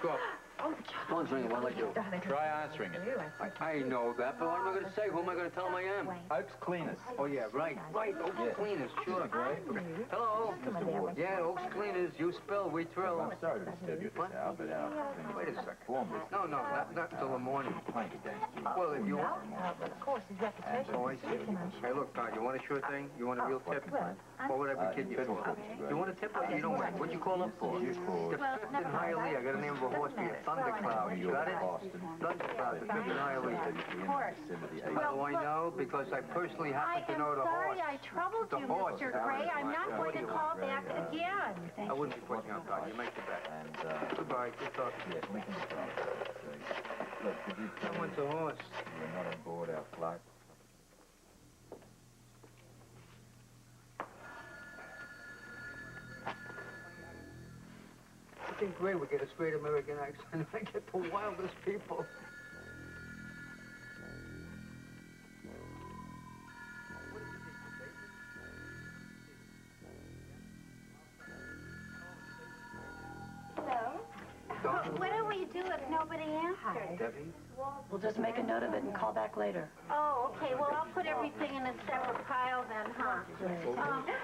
Go up. Phone's ringing. What'll I do? Try answering it. I know that, but what am I going to say? Who am I going to tell him I am? Oaks Cleaners. Oh, yeah, right. Oaks Cleaners, sure. Hello. Yeah, Oaks Cleaners. You spill, we thrill. I'm sorry to disturb you this hour, but Wait a second. form No, not until the morning. Well, if you want. Of course, his reputation. Oh, I see. Hey, look, Todd, you want a sure thing? You want a real tip? Or whatever kid you for. You want a tip or you don't want? What'd you call up for? The 5th in Hialeah. I got a name of a horse for you. Thundercloud. You got it? Thundercloud, the 5th in Hialeah. Of course. How do I know? Because I personally happen to know the horse. I troubled you, Mr. Gray. I'm not going to call back again. I wouldn't be putting you on, Todd. You make the bet. And, Goodbye. Good talk. yes, making the phone. Look, did you tell me Someone's a horse. you were not on board our flight? I think Gray would get a straight American accent. I get the wildest people. What do we do if nobody answers? Debbie? We'll just make a note of it and call back later. Oh, okay. Well, I'll put everything in a separate pile then, huh?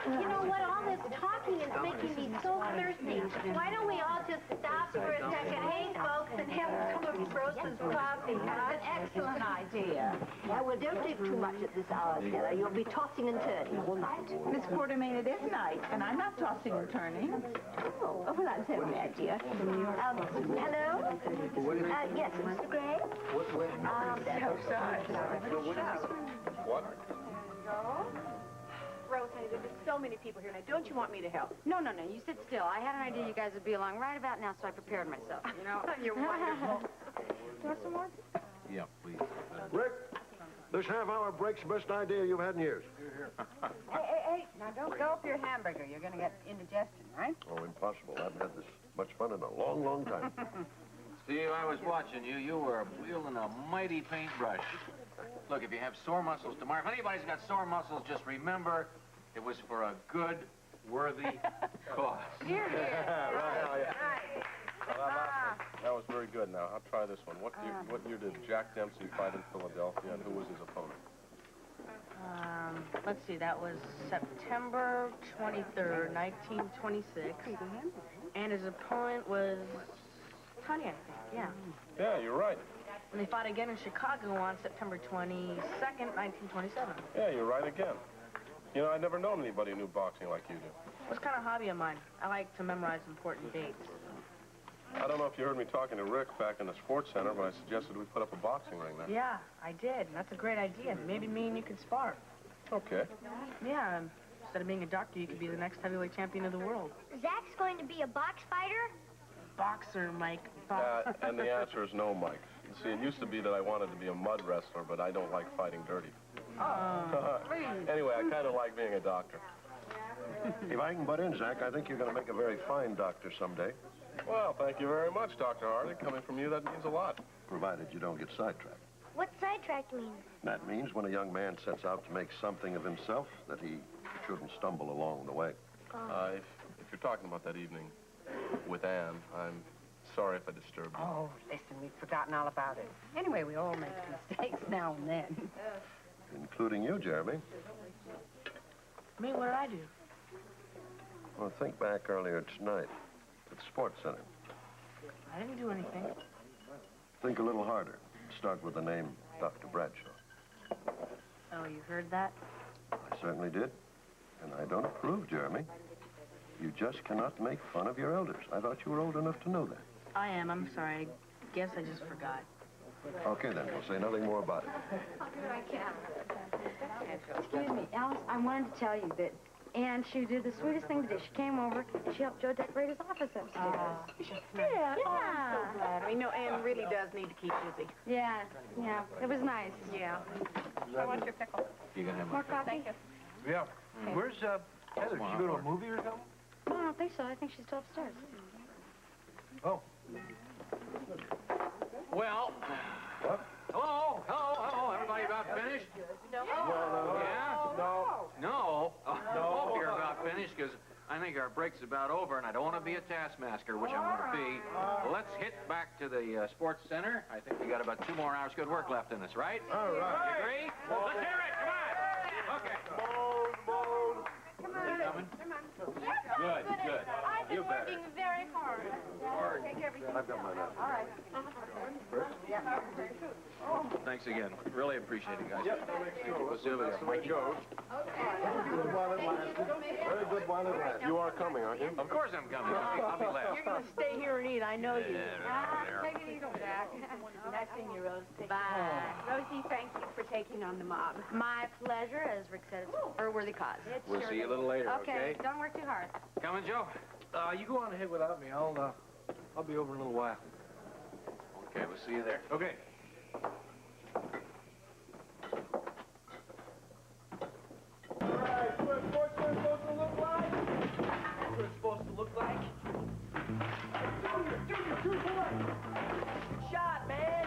You know what? All this talking is making me so thirsty. Why don't we all just stop for a second, hey, folks, and have some of Rose's coffee? That's an excellent idea. Yeah, well, don't do too much at this hour, Sarah. You'll be tossing and turning all night. Miss Quartermain, it is night, and I'm not tossing and turning. Oh, well, that's only idea. Hello? Yes, Mr. Gray? What? So sorry. What? Rose, honey, there's so many people here now. Don't you want me to help? No, you sit still. I had an idea you guys would be along right about now, so I prepared myself, you know? You're wonderful. Do you want some more? Yeah, please. Rick, this half-hour break's the best idea you've had in years. Hey, now don't gulp your hamburger. You're going to get indigestion, right? Oh, impossible. I haven't had this much fun in a long, long time. Steve, I was watching you. You were wielding a mighty paintbrush. Look, if you have sore muscles tomorrow, if anybody's got sore muscles, just remember it was for a good, worthy cause. Here. That was very good. Now, I'll try this one. What year did Jack Dempsey fight in Philadelphia, and who was his opponent? Let's see, that was September 23rd, 1926. And his opponent was Tony, I think, yeah. Yeah, you're right. And they fought again in Chicago on September 22nd, 1927. Yeah, you're right again. You know, I'd never known anybody who knew boxing like you do. It was kind of a hobby of mine. I like to memorize important dates. I don't know if you heard me talking to Rick back in the sports center, but I suggested we put up a boxing ring there. Yeah, I did. That's a great idea. Maybe me and you could spar. Okay. Yeah, instead of being a doctor, you could be the next heavyweight champion of the world. Zach's going to be a box fighter? Boxer, Mike. And the answer is no, Mike. You see, it used to be that I wanted to be a mud wrestler, but I don't like fighting dirty. Anyway, I kind of like being a doctor. If I can butt in, Zach, I think you're going to make a very fine doctor someday. Well, thank you very much, Dr. Hardy. Coming from you, that means a lot. Provided you don't get sidetracked. What sidetracked mean? That means when a young man sets out to make something of himself, that he shouldn't stumble along the way. If you're talking about that evening with Anne, I'm sorry if I disturbed you. Oh, listen, we've forgotten all about it. Anyway, we all make mistakes now and then. Including you, Jeremy. Me, what did I do? Well, think back earlier tonight at the Sports Center. I didn't do anything. Think a little harder. Start with the name Dr. Bradshaw. Oh, you heard that? I certainly did. And I don't approve, Jeremy. You just cannot make fun of your elders. I thought you were old enough to know that. I am. I'm sorry. I guess I just forgot. Okay, then. We'll say nothing more about it. Excuse me, Alice, I wanted to tell you that Anne, she did the sweetest thing today. She came over and she helped Joe decorate his office upstairs. Yeah. Oh, I'm so glad. I mean, no, Anne really does need to keep busy. Yeah, it was nice. Yeah. I want your pickle. You're going to have More coffee? Thank you. Yeah. Where's, Heather? Did she go to a movie or something? No, I don't think so. I think she's still upstairs. Oh. Well. What? Hello. Everybody about finished? No. Yeah? No. I hope you're about finished, because I think our break's about over, and I don't want to be a taskmaster, which I'm going to be. Let's hit back to the sports center. I think we got about 2 more hours good work left in us, right? All right. You agree? Let's hear it. Come on. Okay. Come on. Coming? Come on. Good, good. I've been You better. working very hard. Hard. Take everything. I've got mine out. All right. Thanks again. Really appreciate it, guys. Yep. We'll see you later. That's the way it goes. Good while it lasts. Very good while it lasts. You are coming, aren't you? Of course I'm coming. I'll be last. You're going to stay here and eat. I know you. Take it easy, Jack. Nice seeing you, Rose. Take Bye. Rosie, thank you for taking on the mob. My pleasure. As Rick said, it's for a worthy cause. We'll see you a little later, okay? Don't work too hard. Coming, Joe? You go on ahead without me. I'll be over in a little while. Okay, we'll see you there. Okay. Shot, man.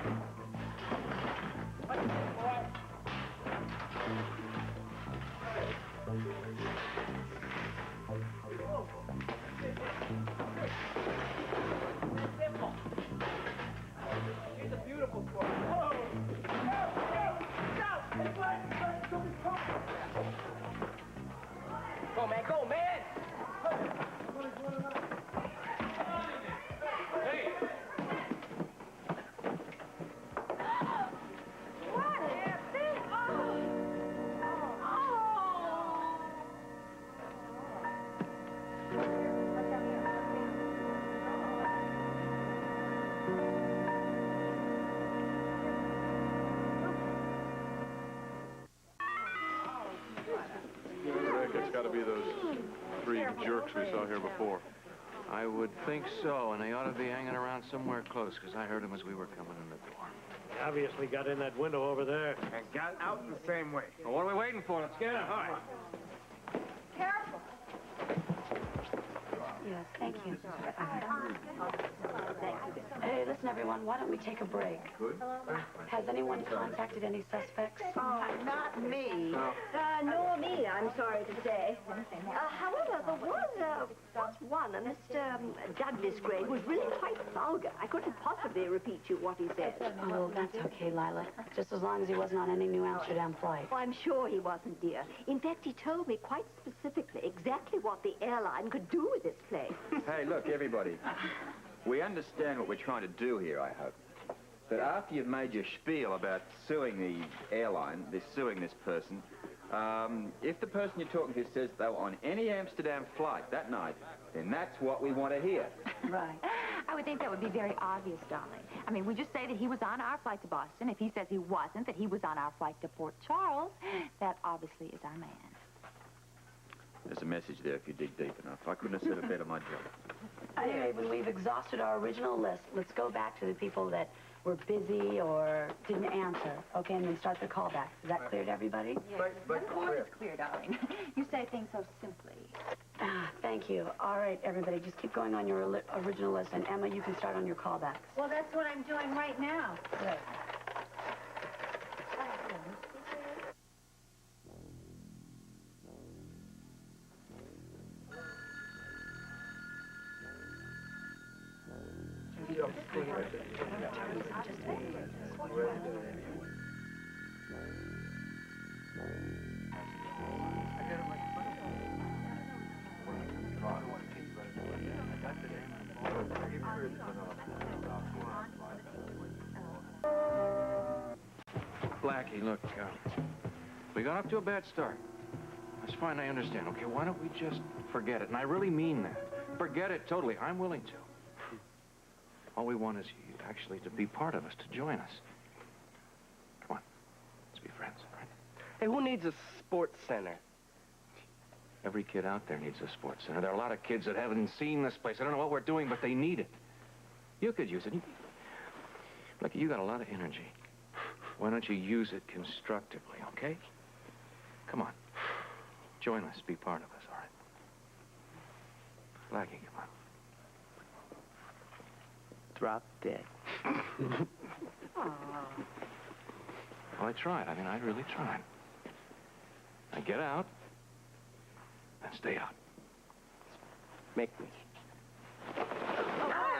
Go, man. Go, man. Hey! What happened? Rick, it's got to be those 3 jerks we saw here before. I would think so, and they ought to be hanging around somewhere close, because I heard them as we were coming in the door. Obviously got in that window over there. And got out the same way. Well, what are we waiting for? Let's get them. All right. Careful. Yes, thank you. Hey, listen, everyone, why don't we take a break? Has anyone contacted any suspects? Oh, not me. Nor me, I'm sorry to say. However, there was one, Mr. Douglas Gray, who was really quite vulgar. I couldn't possibly repeat you what he said. Oh, that's okay, Lila. Just as long as he wasn't on any New Amsterdam flight. Oh, I'm sure he wasn't, dear. In fact, he told me quite specifically exactly what the airline could do with this plane. Hey, look, everybody. We understand what we're trying to do here, I hope. But after you've made your spiel about suing the airline, suing this person, if the person you're talking to says they were on any Amsterdam flight that night, then that's what we want to hear. Right. I would think that would be very obvious, darling. I mean, we just say that he was on our flight to Boston. If he says he wasn't, that he was on our flight to Port Charles, that obviously is our man. There's a message there if you dig deep enough. I couldn't have said it better myself. Anyway, when we've exhausted our original list, let's go back to the people that were busy or didn't answer, okay, and then start the callbacks. Is that clear to everybody? Yes, of course it's clear, darling. You say things so simply. Thank you. All right, everybody, just keep going on your original list, and Emma, you can start on your callbacks. Well, that's what I'm doing right now. Good. Blackie, look, we got off to a bad start. That's fine, I understand. Okay, why don't we just forget it? And I really mean that. Forget it totally. I'm willing to. All we want is you actually to be part of us, to join us. Come on, let's be friends, all right? Hey, who needs a sports center? Every kid out there needs a sports center. There are a lot of kids that haven't seen this place. I don't know what we're doing, but they need it. You could use it. Look, you got a lot of energy. Why don't you use it constructively, okay? Come on. Join us. Be part of us, all right? Blackie, come on. Drop dead. Well, I tried. I mean, I really tried. Now get out and stay out. Make me. Oh,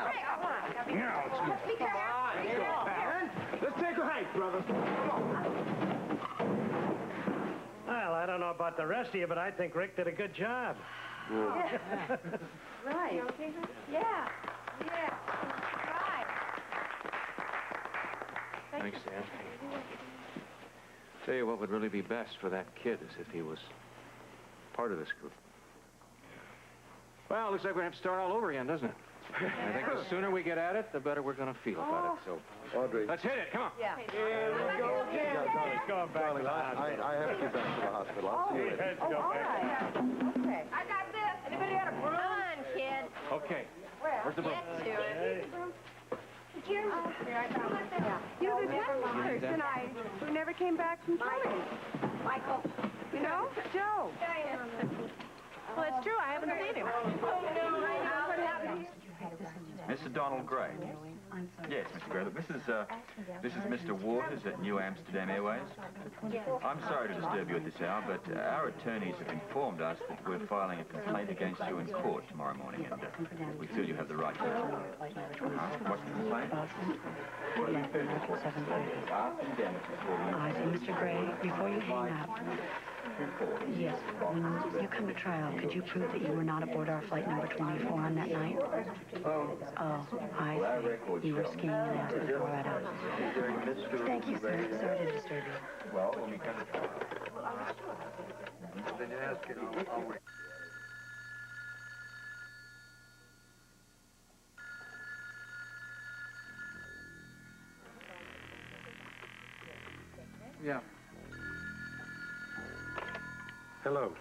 hey, come on. Yeah, let's go. Be careful. Let's go, Baron. Let's take a hike, brother. Come on. Well, I don't know about the rest of you, but I think Rick did a good job. Right. You okay? Yeah. Yeah. Right. Thanks, Sam. Tell you what would really be best for that kid is if he was part of this group. Well, looks like we have to start all over again, doesn't it? I think the sooner we get at it, the better we're going to feel about it. So, Audrey. let's hit it. Come on. Yeah. Here we go again. Let's go back to the hospital. I have to get back to the hospital. I'll see you later. Let's go All back. right. Okay. I got this. Anybody got a broom? Come on, kid. Okay. Where's the broom? Get to it. Here, I found it. You know, there's one person who never came back from Chile. Michael. You know? Joe. Well, it's true. I haven't seen him. What happened? Mr. Donald Gray. Yes, Mr. Gray. Look, this is Mr. Waters at New Amsterdam Airways. I'm sorry to disturb you at this hour, but our attorneys have informed us that we're filing a complaint against you in court tomorrow morning, and we feel you have the right to it. What's the complaint? I see, Mr. Gray, before you hang up, yes, when you come to trial, could you prove that you were not aboard our flight number 24 on that night? Oh, I see. You were skiing in Aspen, Colorado. Thank you, sir. Sorry to disturb you. Well, when we come to trial. Then you ask it. I'll wait. Yeah. Hello.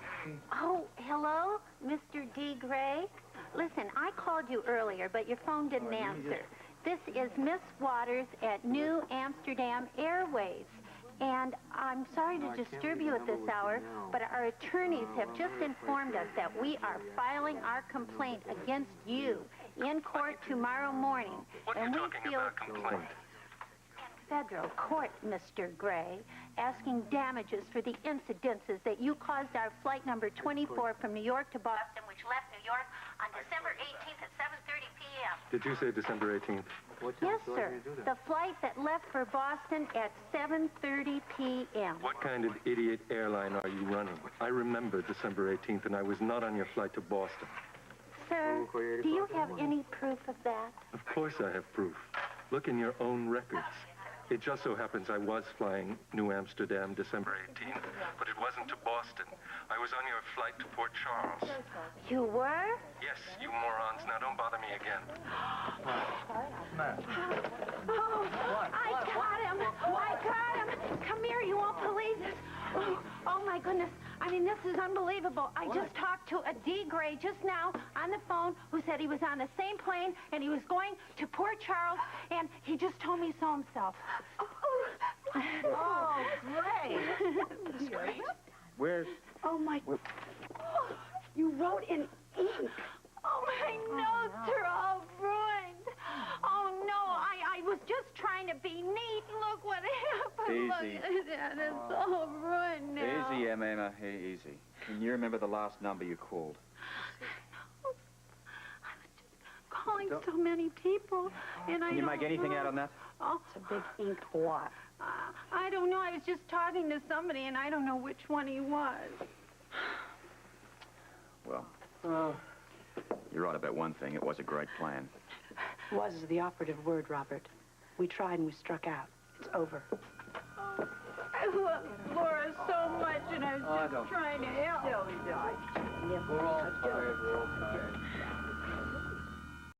Oh, hello, Mr. D. Gray. Listen, I called you earlier, but your phone didn't answer. This is Miss Waters at New Amsterdam Airways. And I'm sorry to disturb you at this hour, but our attorneys have just informed us that we are filing our complaint against you in court tomorrow morning. And we feel in federal court, Mr. Gray, asking damages for the incidences that you caused our flight number 24 from New York to Boston, which left New York on December 18th at 7:30 p.m. Did you say December 18th? Yes, sir. The flight that left for Boston at 7:30 p.m. What kind of idiot airline are you running? I remember December 18th, and I was not on your flight to Boston. Sir, do you have any proof of that? Of course I have proof. Look in your own records. It just so happens I was flying New Amsterdam December 18th, but it wasn't to Boston. I was on your flight to Port Charles. You were? Yes, you morons. Now don't bother me again. Oh, I got him. I got him. Come here, you won't believe this. Oh, my goodness. I mean, this is unbelievable. I just talked to a D. Gray just now on the phone who said he was on the same plane and he was going to Port Charles, and he just told me so himself. Oh, great. Where's... Oh, my... Oh, you wrote in ink. Oh, my notes are all ruined. Oh, no, I was just trying to be neat. Look what happened. Easy. Look at that. It's all ruined now. Easy, Emma, easy. Can you remember the last number you called? I was just calling so many people, and I Can you don't make anything know. out on that? Oh, It's a big ink blot. I don't know. I was just talking to somebody, and I don't know which one he was. Well, you're right about one thing. It was a great plan. Was is the operative word, Robert. We tried and we struck out. It's over. I love Laura so much, and I was just trying to help. Still, he died. We're all